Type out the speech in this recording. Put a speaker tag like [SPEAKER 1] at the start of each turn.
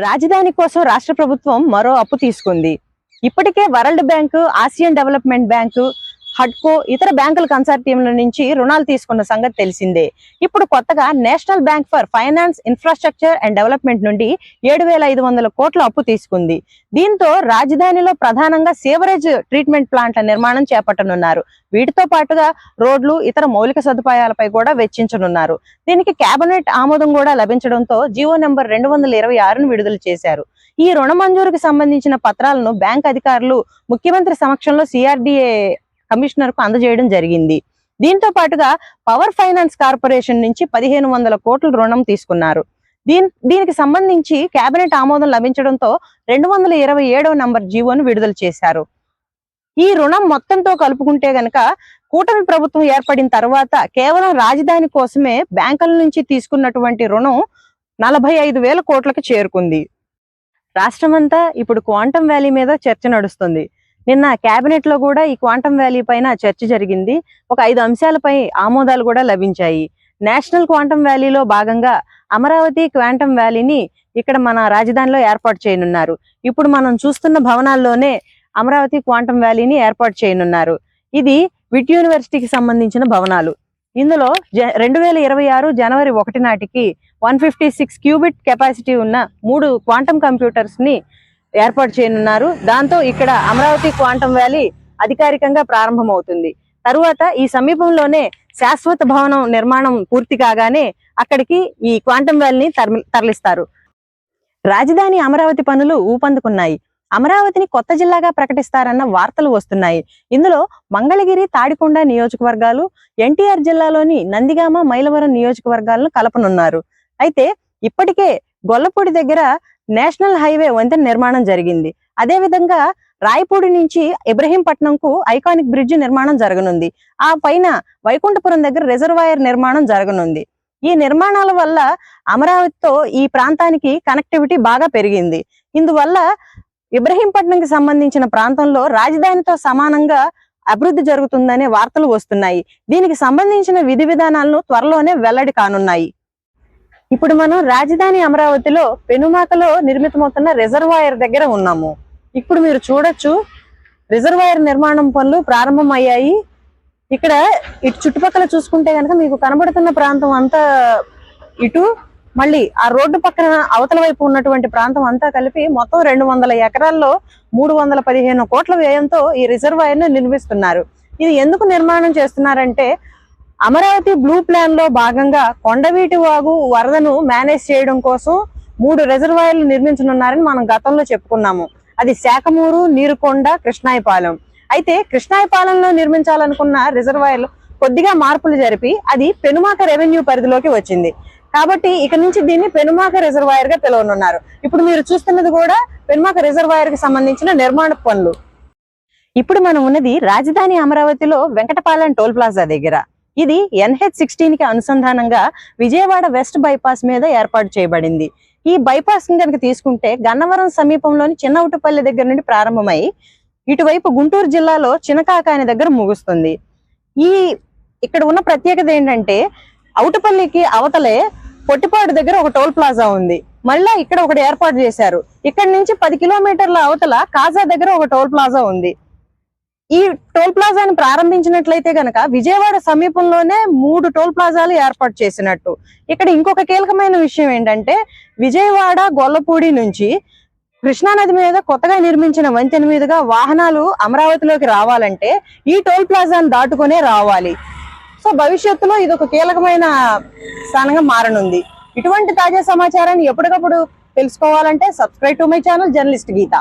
[SPEAKER 1] రాజధాని కోసం రాష్ట్ర ప్రభుత్వం మరో అప్పు తీసుకుంది. ఇప్పటికే world bank, Asian development bank, హడ్కో ఇతర బ్యాంకుల కన్సార్టియంల నుంచి రుణాలు తీసుకున్న సంగతి తెలిసిందే. ఇప్పుడు కొత్తగా national bank for finance, infrastructure and development నుండి 7,500 కోట్ల అప్పు తీసుకుంది. దీంతో రాజధానిలో ప్రధానంగా సేవరేజ్ ట్రీట్మెంట్ ప్లాంట్ల నిర్మాణం చేపట్టనున్నారు. వీటితో పాటుగా రోడ్లు, ఇతర మౌలిక సదుపాయాలపై కూడా వెచ్చించనున్నారు. దీనికి కేబినెట్ ఆమోదం కూడా లభించడంతో జీవో నెంబర్ 226ను విడుదల చేశారు. ఈ రుణ మంజూరుకు సంబంధించిన పత్రాలను బ్యాంక్ అధికారులు ముఖ్యమంత్రి సమక్షంలో సిఆర్డిఏ కమిషనర్ కు అందజేయడం జరిగింది. దీంతో పాటుగా పవర్ ఫైనాన్స్ కార్పొరేషన్ నుంచి 1,500 కోట్ల రుణం తీసుకున్నారు. దీనికి సంబంధించి కేబినెట్ ఆమోదం లభించడంతో 227వ నంబర్ జీవోను విడుదల చేశారు. ఈ రుణం మొత్తంతో కలుపుకుంటే గనక కూటమి ప్రభుత్వం ఏర్పడిన తర్వాత కేవలం రాజధాని కోసమే బ్యాంకుల నుంచి తీసుకున్నటువంటి రుణం 45,000 కోట్లకు చేరుకుంది. రాష్ట్రమంతా ఇప్పుడు క్వాంటమ్ వ్యాలీ మీద చర్చ నడుస్తుంది. నిన్న కేబినెట్ లో కూడా ఈ క్వాంటమ్ వ్యాలీ పైన చర్చ జరిగింది. ఒక 5 అంశాలపై ఆమోదాలు కూడా లభించాయి. నేషనల్ క్వాంటమ్ వ్యాలీలో భాగంగా అమరావతి క్వాంటమ్ వ్యాలీని ఇక్కడ మన రాజధానిలో ఏర్పాటు చేయనున్నారు. ఇప్పుడు మనం చూస్తున్న భవనాల్లోనే అమరావతి క్వాంటమ్ వ్యాలీని ఏర్పాటు చేయనున్నారు. ఇది విట్ యూనివర్సిటీకి సంబంధించిన భవనాలు. ఇందులో 2026 జనవరి 1 నాటికి 156 క్యూబిట్ కెపాసిటీ ఉన్న 3 క్వాంటమ్ కంప్యూటర్స్ ని ఏర్పాటు చేయనున్నారు. దాంతో ఇక్కడ అమరావతి క్వాంటమ్ వ్యాలీ అధికారికంగా ప్రారంభమవుతుంది. తరువాత ఈ సమీపంలోనే శాశ్వత భవనం నిర్మాణం పూర్తి కాగానే అక్కడికి ఈ క్వాంటమ్ వ్యాలీని తరలిస్తారు. రాజధాని అమరావతి పనులు ఊపందుకున్నాయి. అమరావతిని కొత్త జిల్లాగా ప్రకటిస్తారన్న వార్తలు వస్తున్నాయి. ఇందులో మంగళగిరి, తాడికొండ నియోజకవర్గాలు, ఎన్టీఆర్ జిల్లాలోని నందిగామ, మైలవరం నియోజకవర్గాలను కలపనున్నారు. అయితే ఇప్పటికే గొల్లపూడి దగ్గర నేషనల్ హైవే వంతెన నిర్మాణం జరిగింది. అదే విధంగా రాయపూడి నుంచి ఇబ్రహీంపట్నంకు ఐకానిక్ బ్రిడ్జ్ నిర్మాణం జరగనుంది. ఆ పైన వైకుంఠపురం దగ్గర రిజర్వాయర్ నిర్మాణం జరగనుంది. ఈ నిర్మాణాల వల్ల అమరావతితో ఈ ప్రాంతానికి కనెక్టివిటీ బాగా పెరిగింది. ఇందువల్ల ఇబ్రహీంపట్నంకి సంబంధించిన ప్రాంతంలో రాజధానితో సమానంగా అభివృద్ధి జరుగుతుందనే వార్తలు వస్తున్నాయి. దీనికి సంబంధించిన విధి విధానాలను త్వరలోనే వెల్లడి కానున్నాయి. ఇప్పుడు మనం రాజధాని అమరావతిలో పెనుమాకలో నిర్మితమవుతున్న రిజర్వాయర్ దగ్గర ఉన్నాము. ఇప్పుడు మీరు చూడొచ్చు, రిజర్వాయర్ నిర్మాణం పనులు ప్రారంభమయ్యాయి. ఇక్కడ ఇటు చుట్టుపక్కల చూసుకుంటే కనుక మీకు కనబడుతున్న ప్రాంతం అంతా, ఇటు మళ్ళీ ఆ రోడ్డు పక్కన అవతల వైపు ఉన్నటువంటి ప్రాంతం అంతా కలిపి మొత్తం 200 ఎకరాల్లో 315 కోట్ల వ్యయంతో ఈ రిజర్వాయర్ ను నిర్మిస్తున్నారు. ఇది ఎందుకు నిర్మాణం చేస్తున్నారంటే అమరావతి బ్లూ ప్లాన్ లో భాగంగా కొండవీటి వాగు వరదను మేనేజ్ చేయడం కోసం 3 రిజర్వాయర్లు నిర్మించనున్నారని మనం గతంలో చెప్పుకున్నాము. అది శాఖమూరు, నీరుకొండ, కృష్ణాయపాలెం. అయితే కృష్ణాయపాలెంలో నిర్మించాలనుకున్న రిజర్వాయర్లు కొద్దిగా మార్పులు జరిపి అది పెనుమాక రెవెన్యూ పరిధిలోకి వచ్చింది. కాబట్టి ఇక నుంచి దీన్ని పెనుమాక రిజర్వాయర్ గా పిలవనున్నారు. ఇప్పుడు మీరు చూస్తున్నది కూడా పెనుమాక రిజర్వాయర్ కి సంబంధించిన నిర్మాణ పనులు. ఇప్పుడు మనం ఉన్నది రాజధాని అమరావతిలో వెంకటపాలెం టోల్ ప్లాజా దగ్గర. ఇది NH16 కి అనుసంధానంగా విజయవాడ వెస్ట్ బైపాస్ మీద ఏర్పాటు చేయబడింది. ఈ బైపాస్ కనుక తీసుకుంటే గన్నవరం సమీపంలోని చిన్నవుటపల్లి దగ్గర నుండి ప్రారంభమై ఇటువైపు గుంటూరు జిల్లాలో చినకాకాని దగ్గర ముగుస్తుంది. ఇక్కడ ఉన్న ప్రత్యేకత ఏంటంటే అవుటపల్లికి అవతలే పొట్టిపాడు దగ్గర ఒక టోల్ ప్లాజా ఉంది. మళ్ళా ఇక్కడ ఒకటి ఏర్పాటు చేశారు. ఇక్కడ నుంచి 10 కిలోమీటర్ల అవతల కాజా దగ్గర ఒక టోల్ ప్లాజా ఉంది. ఈ టోల్ ప్లాజాని ప్రారంభించినట్లయితే గనక విజయవాడ సమీపంలోనే 3 టోల్ ప్లాజాలు ఏర్పాటు చేసినట్టు. ఇక్కడ ఇంకొక కీలకమైన విషయం ఏంటంటే విజయవాడ గొల్లపూడి నుంచి కృష్ణానది మీద కొత్తగా నిర్మించిన వంతెన మీదుగా వాహనాలు అమరావతిలోకి రావాలంటే ఈ టోల్ ప్లాజాను దాటుకునే రావాలి. సో భవిష్యత్తులో ఇది ఒక కీలకమైన స్థానంగా మారనుంది. ఇటువంటి తాజా సమాచారాన్ని ఎప్పటికప్పుడు తెలుసుకోవాలంటే subscribe to my channel journalist Gita.